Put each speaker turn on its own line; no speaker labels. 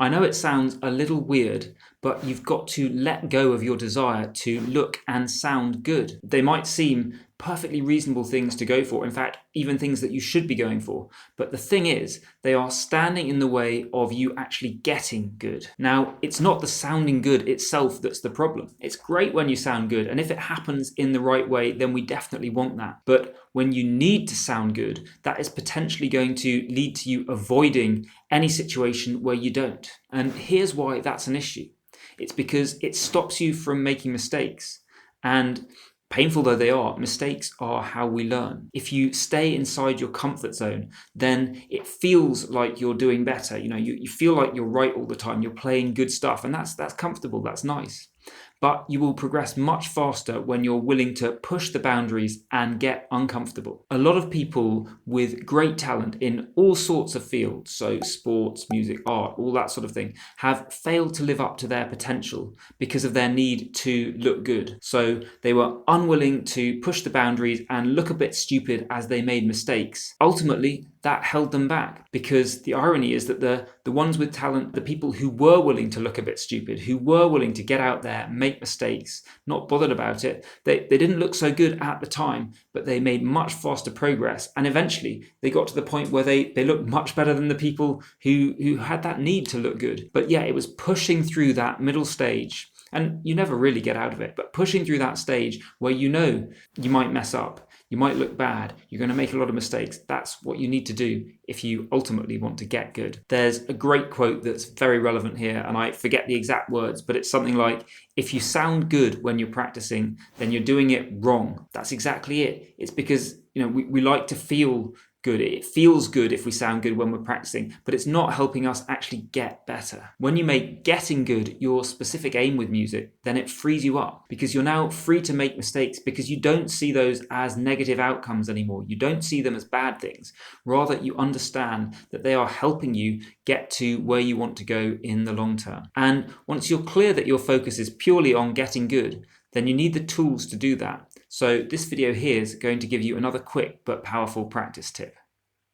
I know it sounds a little weird, but you've got to let go of your desire to look and sound good. They might seem perfectly reasonable things to go for, in fact, even things that you should be going for. But the thing is, they are standing in the way of you actually getting good. Now, it's not the sounding good itself that's the problem. It's great when you sound good, and if it happens in the right way, then we definitely want that. But when you need to sound good, that is potentially going to lead to you avoiding any situation where you don't. And here's why that's an issue. It's because it stops you from making mistakes. And painful though they are, mistakes are how we learn. If you stay inside your comfort zone, then it feels like you're doing better. You feel like you're right all the time. You're playing good stuff, and that's comfortable. That's nice. But you will progress much faster when you're willing to push the boundaries and get uncomfortable. A lot of people with great talent in all sorts of fields, so sports, music, art, all that sort of thing, have failed to live up to their potential because of their need to look good. So they were unwilling to push the boundaries and look a bit stupid as they made mistakes. Ultimately, that held them back, because the irony is that the ones with talent, the people who were willing to look a bit stupid, who were willing to get out there, make mistakes, not bothered about it, they didn't look so good at the time, but they made much faster progress, and eventually they got to the point where they looked much better than the people who had that need to look good. But yeah, it was pushing through that middle stage, and you never really get out of it, but pushing through that stage where you might mess up, you might look bad, you're going to make a lot of mistakes. That's what you need to do if you ultimately want to get good. There's a great quote that's very relevant here, and I forget the exact words, but it's something like, if you sound good when you're practicing, then you're doing it wrong. That's exactly it. It's because we like to feel good. It feels good if we sound good when we're practicing, but it's not helping us actually get better. When you make getting good your specific aim with music, then it frees you up, because you're now free to make mistakes, because you don't see those as negative outcomes anymore. You don't see them as bad things. Rather, you understand that they are helping you get to where you want to go in the long term. And once you're clear that your focus is purely on getting good, then you need the tools to do that. So this video here is going to give you another quick but powerful practice tip.